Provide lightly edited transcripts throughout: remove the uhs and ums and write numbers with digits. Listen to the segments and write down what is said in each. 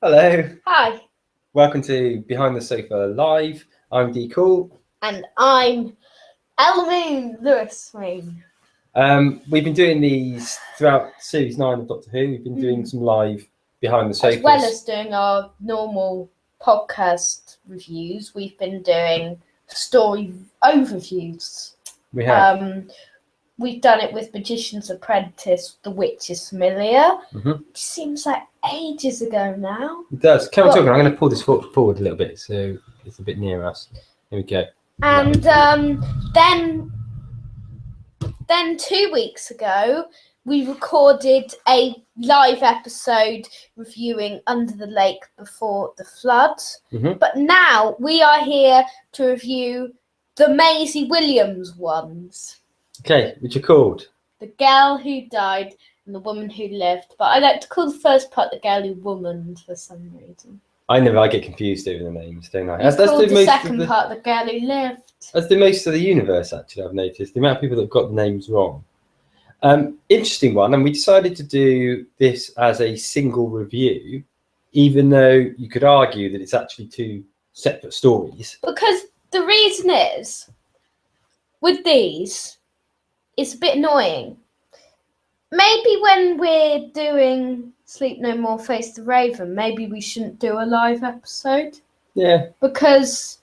Hello. Hi. Welcome to Behind the Sofa Live. I'm D. Cool. And I'm Elmoon Lewis. We've been doing these throughout Series 9 of Doctor Who. We've been doing some live Behind the Sofas. As well as doing our normal podcast reviews, we've been doing story overviews. We have. We've done it with Magician's Apprentice, The Witch is Familiar. Which seems like ages ago now. It does. Come on, talking. I'm going to pull this forward a little bit so it's a bit near us. Here we go. And then 2 weeks ago, we recorded a live episode reviewing Under the Lake Before the Flood. But now we are here to review the Maisie Williams ones. Okay, which are called? The Girl Who Died and The Woman Who Lived. But I like to call the first part The Girl Who Womaned for some reason. I get confused over the names, don't I? That's the second part, The Girl Who Lived. That's the most of the universe, actually, I've noticed. The amount of people that have got the names wrong. Interesting one, and we decided to do this as a single review, even though you could argue that it's actually two separate stories. Because the reason is, with these, it's a bit annoying. Maybe when we're doing Sleep No More, Face the Raven, maybe we shouldn't do a live episode. Yeah. Because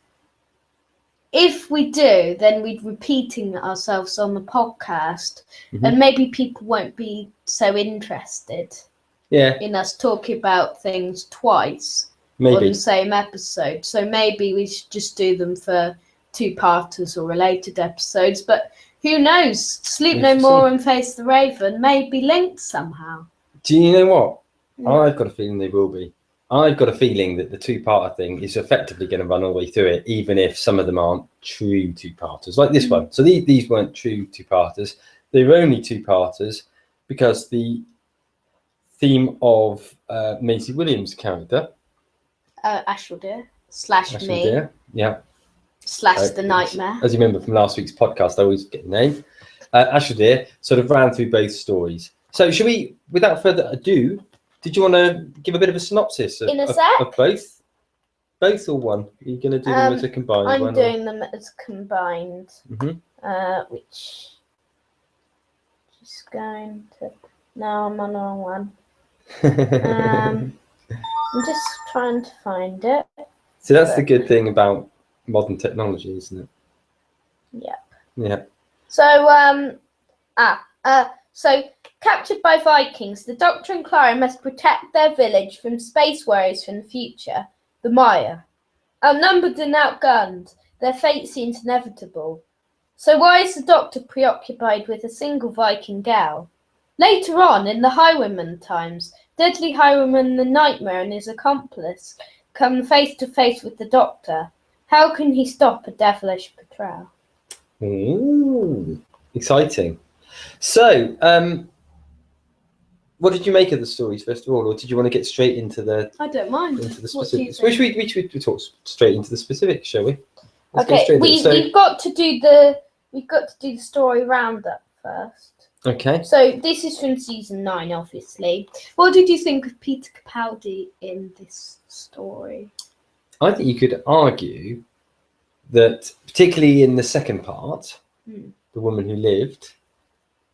if we do, then we're repeating ourselves on the podcast, and maybe people won't be so interested in us talking about things twice on the same episode. So maybe we should just do them for two-parters or related episodes. But who knows? Sleep No More and Face the Raven may be linked somehow. Do you know what? I've got a feeling they will be. I've got a feeling that the two-parter thing is effectively going to run all the way through it, even if some of them aren't true two-parters, like this one. So these weren't true two-parters. They were only two-parters because the theme of Maisie Williams' character, Ashel Dear / me. / the Nightmare. As you remember from last week's podcast, I always get the name. Ashel Dear sort of ran through both stories. So should we, without further ado, did you want to give a bit of a synopsis of both? Both or one? Are you going to do them as a combined one? I'm doing them as combined. Which is going to... No, I'm on the wrong one. I'm just trying to find it. So that's the good thing about modern technology, isn't it? Yeah. So, so captured by Vikings, the Doctor and Clara must protect their village from space warriors from the future, the Maya. Outnumbered and outgunned, their fate seems inevitable. So why is the Doctor preoccupied with a single Viking gal? Later on, in the Highwayman times, Deadly Highwayman the Nightmare and his accomplice come face to face with the Doctor. How can he stop a devilish betrayal? Ooh, exciting. So, what did you make of the stories, first of all, or did you want to get straight into the... I don't mind. Into the specifics. We should talk straight into the specifics, shall we? We've got to do the story roundup first. Okay. So this is from season 9, obviously. What did you think of Peter Capaldi in this story? I think you could argue that, particularly in the second part, The Woman Who Lived.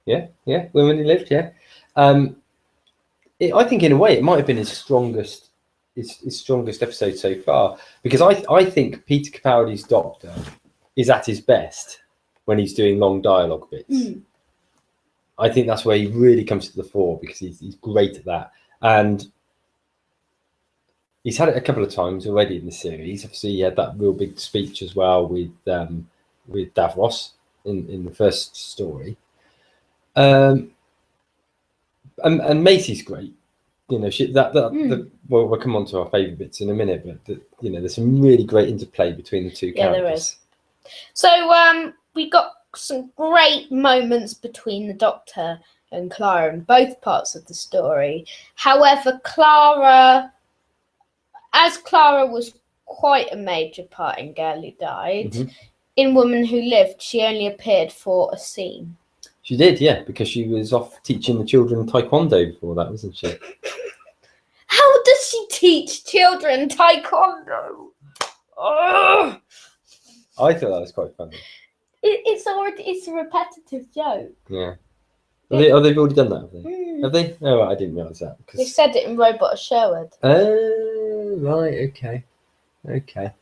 Woman Who Lived. I think in a way it might have been his strongest episode so far, because I think Peter Capaldi's Doctor is at his best when he's doing long dialogue bits. I think that's where he really comes to the fore, because he's great at that, and he's had it a couple of times already in the series. Obviously, he had that real big speech as well with Davros in the first story. And Maisie's great. You know, we'll come on to our favourite bits in a minute, but there's some really great interplay between the two characters. There is. So we got some great moments between the Doctor and Clara in both parts of the story. However, Clara was quite a major part in Girl Who Died. In Woman Who Lived, she only appeared for a scene. She did, yeah, because she was off teaching the children taekwondo before that, wasn't she? How does she teach children taekwondo? Oh! I thought that was quite funny. It's a repetitive joke. Yeah. They've already done that, have they? Have they? Oh, I didn't realise that. They said it in Robot Sherwood. Oh, right, okay. Okay.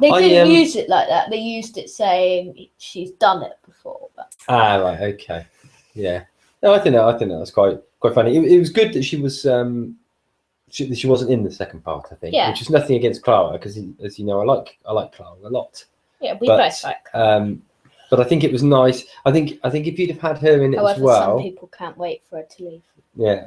They didn't use it like that. They used it saying she's done it before. But... right, okay. Yeah. No, I think that was quite funny. It was good that she was she wasn't in the second part, I think. Yeah. Which is nothing against Clara, because as you know, I like Clara a lot. Yeah, we both like Clara. But I think it was nice. I think if you'd have had her in it as well. Some people can't wait for her to leave. Yeah.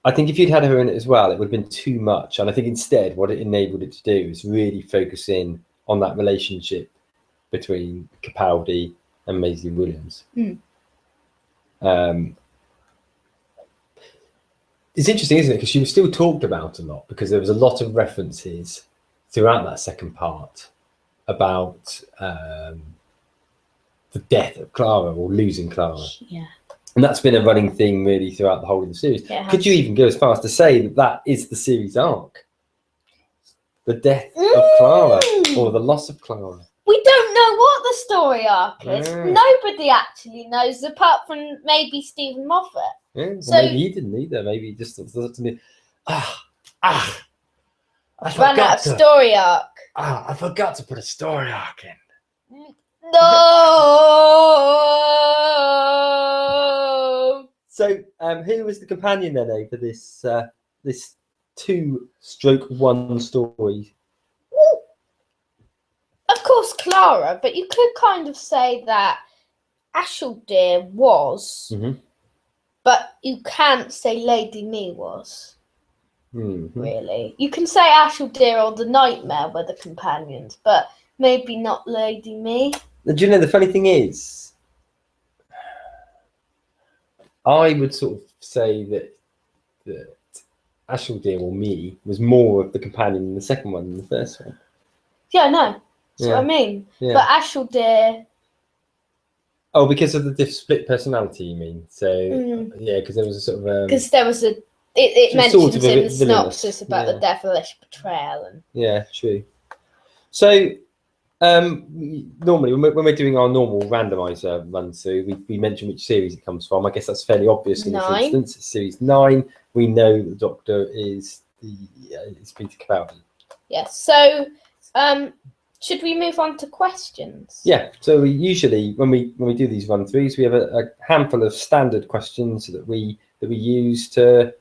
I think if you'd had her in it as well, it would have been too much. And I think instead, what it enabled it to do is really focus in on that relationship between Capaldi and Maisie Williams. It's interesting, isn't it? Because she was still talked about a lot, because there was a lot of references throughout that second part about the death of Clara, or losing Clara. Yeah. And that's been a running theme really throughout the whole of the series. Yeah, could you even go as far as to say that is the series arc? The death of Clara, or the loss of Clara? We don't know what the story arc is. Nobody actually knows, apart from maybe Stephen Moffat. Yeah, so maybe he didn't either. Maybe he just thought to me, I ran out of story arc. I forgot to put a story arc in. No. So, who was the companion then over this this 2/1 story? Of course, Clara, but you could kind of say that Ashildr was, but you can't say Lady Me was. Really, you can say Ashildr or the Nightmare were the companions, but maybe not Lady Me. Do you know, the funny thing is, I would sort of say that Ashildr, or Me, was more of the companion in the second one than the first one. Yeah, I know. That's what I mean. Yeah. But Ashildr... Oh, because of the split personality, you mean? So, yeah, because there was a sort of... Because there was a... It mentions in the synopsis about the devilish betrayal. And... Yeah, true. So... normally when we're doing our normal randomizer run through, we mention which series it comes from. I guess that's fairly obvious in this instance. It's series 9. We know the Doctor is Peter Capaldi. Yes. So should we move on to questions? Yeah. So we usually when we do these run throughs, we have a handful of standard questions that we use to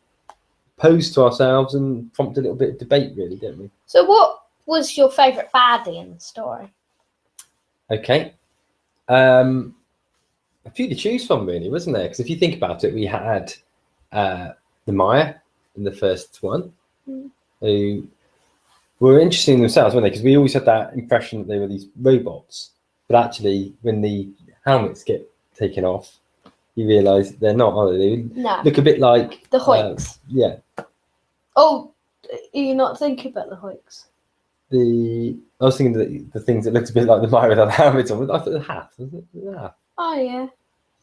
pose to ourselves and prompt a little bit of debate, really, don't we? So what was your favourite baddie in the story? Okay. A few to choose from, really, wasn't there? Because if you think about it, we had the Maya in the first one, who were interesting themselves, weren't they? Because we always had that impression that they were these robots, but actually, when the helmets get taken off, you realise they're not, are they? They look a bit like the Hoyks. Yeah. Oh, are you not thinking about the Hoyks? I was thinking the things that looked a bit like the Maya without the helmets on. I thought the hat, was it? Yeah. Oh yeah,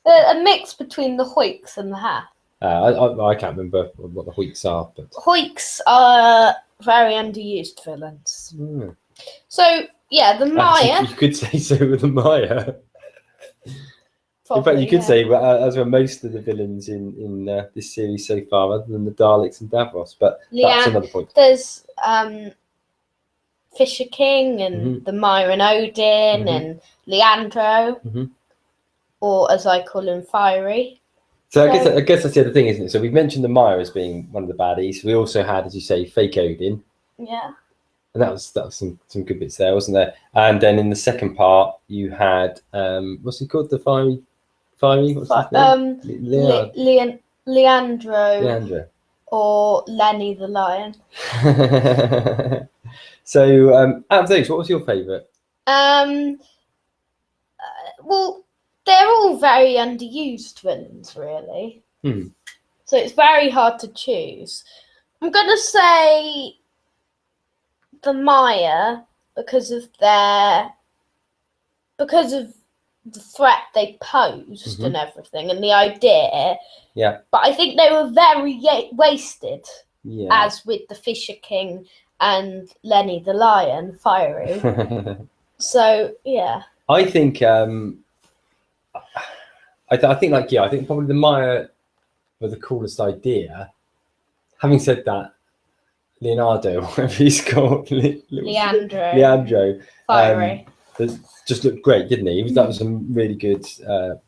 a mix between the Hoyks and the hat. I can't remember what the Hoyks are, but Hoyks are very underused villains. So yeah, the Maya. You could say so with the Maya. Probably, in fact, you could say as were most of the villains in this series so far, other than the Daleks and Davros. But that's another point. There's Fisher King and the Myron Odin and Leandro, or as I call him, Fiery. So I guess that's the other thing, isn't it? So we've mentioned the Maya as being one of the baddies. We also had, as you say, fake Odin. Yeah. And that was some good bits there, wasn't there? And then in the second part, you had what's he called? The Fiery. What's his name? Leandro. Or Lenny the Lion. So, out of those, what was your favourite? Well, they're all very underused villains, really. So it's very hard to choose. I'm going to say the Maya because of the threat they posed and everything, and the idea. Yeah. But I think they were very wasted. as with the Fisher King and Lenny the Lion, fiery. So yeah, I think I think I think probably the Maya were the coolest idea. Having said that, Leonardo, whatever he's called, Leandro, fiery. Just looked great, didn't he? That was some really good sort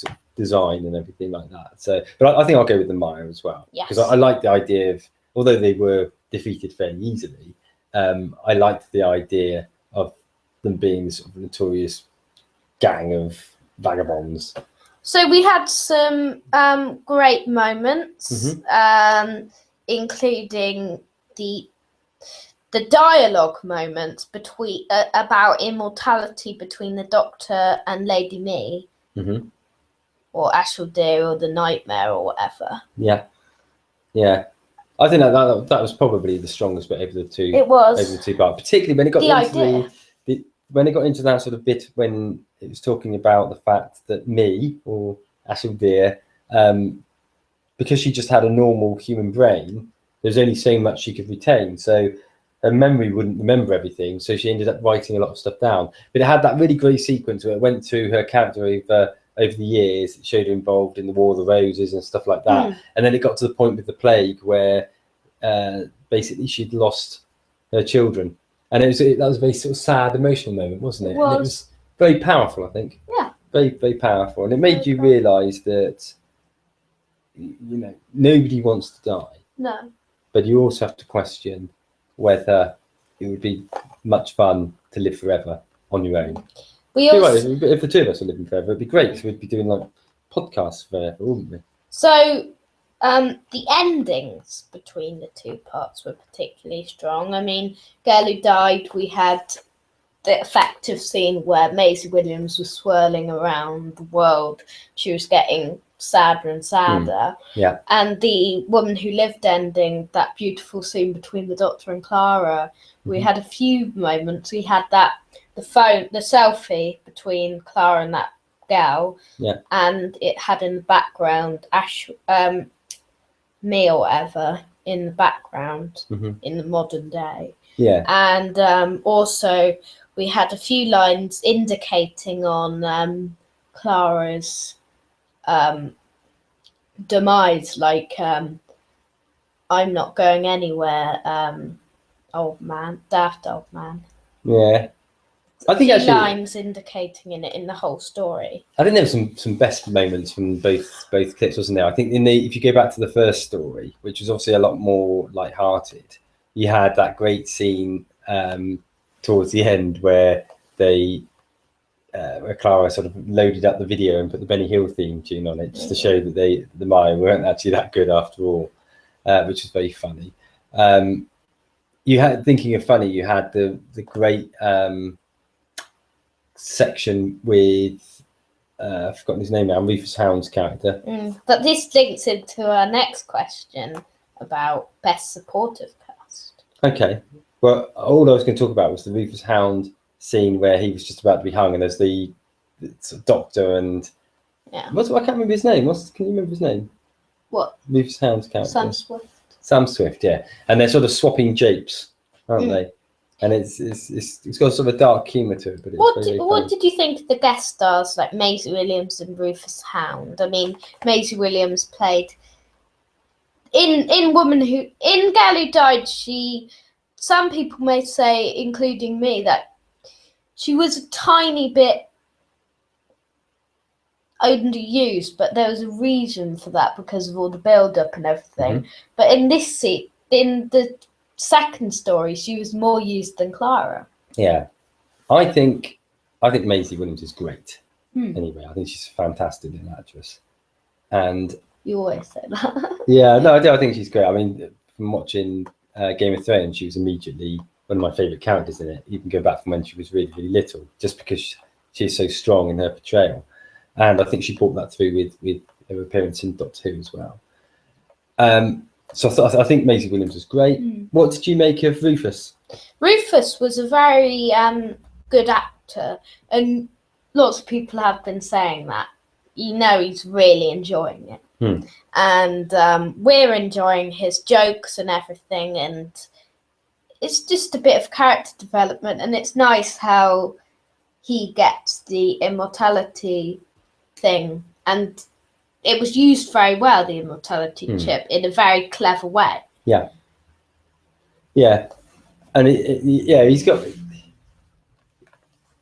of design and everything like that. So, but I think I'll go with the Maya as well, because I like the idea of, although they were defeated fairly easily, I liked the idea of them being this sort of notorious gang of vagabonds. So we had some great moments, including the dialogue moments between about immortality between the Doctor and Lady Me, or Ashildr, or the Nightmare, or whatever. Yeah. I think that was probably the strongest bit over the two. It was over the two parts, particularly when it got when it got into that sort of bit when it was talking about the fact that Me, or Ashildr, because she just had a normal human brain, there's only so much she could retain. So her memory wouldn't remember everything. So she ended up writing a lot of stuff down. But it had that really great sequence where it went through her character over the years. It showed her involved in the War of the Roses and stuff like that. And then it got to the point with the plague where basically she'd lost her children. And that was a very sort of sad, emotional moment, wasn't it? And it was very powerful, I think. Yeah. Very, very powerful. And it made you realise that, nobody wants to die. No. But you also have to question whether it would be much fun to live forever on your own. If the two of us were living forever, it'd be great, because we'd be doing like podcasts forever, wouldn't we? So the endings between the two parts were particularly strong. I mean, Girl Who Died, we had the effective scene where Maisie Williams was swirling around the world. She was getting sadder and sadder. And the Woman Who Lived ending, that beautiful scene between the Doctor and Clara, we had a few moments. We had the selfie between Clara and that gal, and it had in the background Me or whatever in the background in the modern day. And also we had a few lines indicating on Clara's demise, like I'm not going anywhere, old man, daft old man. I think actually lines indicating in the whole story. I think there were some best moments from both clips, wasn't there? I think if you go back to the first story, which was obviously a lot more light-hearted, you had that great scene towards the end where where Clara sort of loaded up the video and put the Benny Hill theme tune on it, just to show that the Maya weren't actually that good after all, which was very funny. You had, thinking of funny, you had the great section with I've forgotten his name now, Rufus Hound's character. But this links into our next question about best supportive cast. Okay. Well, all I was going to talk about was the Rufus Hound scene where he was just about to be hung, and there's the Doctor and I can't remember his name. Can you remember his name? What? Rufus Hound's character. Sam Swift. Sam Swift, yeah. And they're sort of swapping japes, aren't they? And it's got sort of a dark humour to it. But what did you think of the guest stars like Maisie Williams and Rufus Hound? I mean, Maisie Williams played in Girl Who Died. Some people may say, including me, that she was a tiny bit underused, but there was a reason for that because of all the build-up and everything. But in the second story, she was more used than Clara. Yeah, I think Maisie Williams is great. Anyway, I think she's a fantastic little actress. And you always say that. Yeah, no, I do. I think she's great. I mean, from watching Game of Thrones, she was immediately one of my favourite characters in it. Even go back from when she was really, really little, just because she's so strong in her portrayal. And I think she brought that through with her appearance in Doctor Who as well. So I think Maisie Williams was great. What did you make of Rufus? Rufus was a very good actor, and lots of people have been saying that. you know he's really enjoying it. And we're enjoying his jokes and everything, and it's just a bit of character development, and it's nice how he gets the immortality thing, and it was used very well, the immortality chip, in a very clever way. Yeah, and he's got.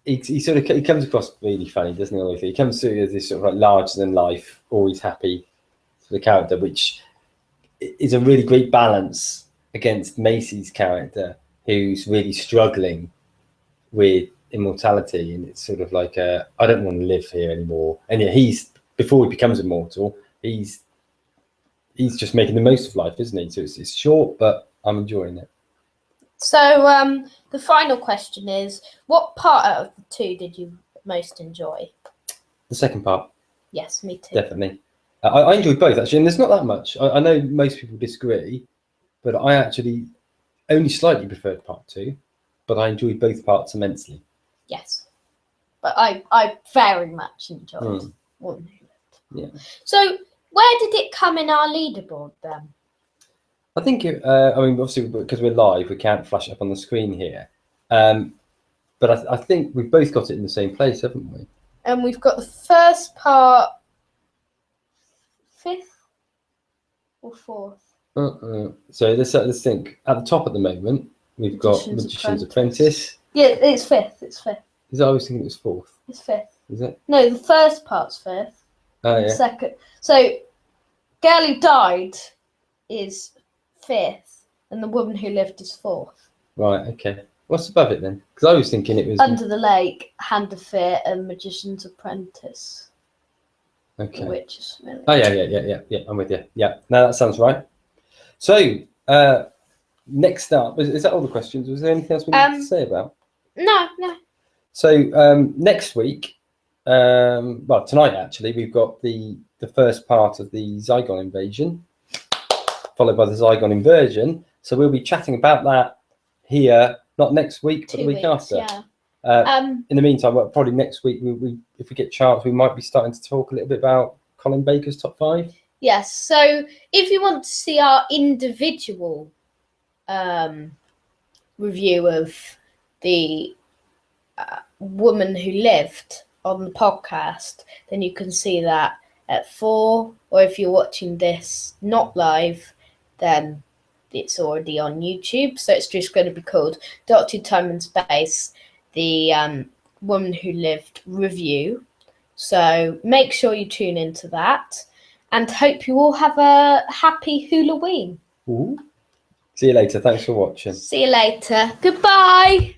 He comes across really funny, doesn't he? He comes through as this sort of like larger than life, always happy sort of character, which is a really great balance against Maisie's character, who's really struggling with immortality, and it's sort of like I don't want to live here anymore. And yeah, before he becomes immortal, he's just making the most of life, isn't he? So it's short, but I'm enjoying it. So the final question is, what part out of the two did you most enjoy? The second part. Yes, me too. Definitely. I enjoyed both, actually, and there's not that much. I know most people disagree, but I actually only slightly preferred part 2, but I enjoyed both parts immensely. Yes, but I very much enjoyed Woman Who Lived. Yeah. So where did it come in our leaderboard then? I think, obviously, because we're live, we can't flash it up on the screen here. But I think we've both got it in the same place, haven't we? And we've got the first part 5th or 4th? So let's think. At the top at the moment, we've got Magician's Apprentice. Yeah, it's 5th. It's 5th. Is that, I was thinking it was 4th. It's 5th. Is it? No, the first part's 5th. Oh, yeah. Second. So, Girl Who Died is 5th, and The Woman Who Lived is 4th. Right, okay. What's above it then? Because I was thinking it was... Under the Lake, Hand of Fear, and Magician's Apprentice. Okay. Which is really yeah, I'm with you. Yeah, no, that sounds right. So, next up, is that all the questions? Was there anything else we need to say about? No. So, next week, well, tonight actually, we've got the first part of the Zygon invasion, followed by the Zygon inversion. So we'll be chatting about that here, not next week, but the week after. Yeah. In the meantime, probably next week, if we get a chance, we might be starting to talk a little bit about Colin Baker's top 5. Yes. So if you want to see our individual review of the Woman Who Lived on the podcast, then you can see that at 4, or if you're watching this not live, then it's already on YouTube. So it's just going to be called Dr. Time and Space, the Woman Who Lived review. So make sure you tune into that, and hope you all have a happy Halloween. See you later. Thanks for watching. See you later. Goodbye.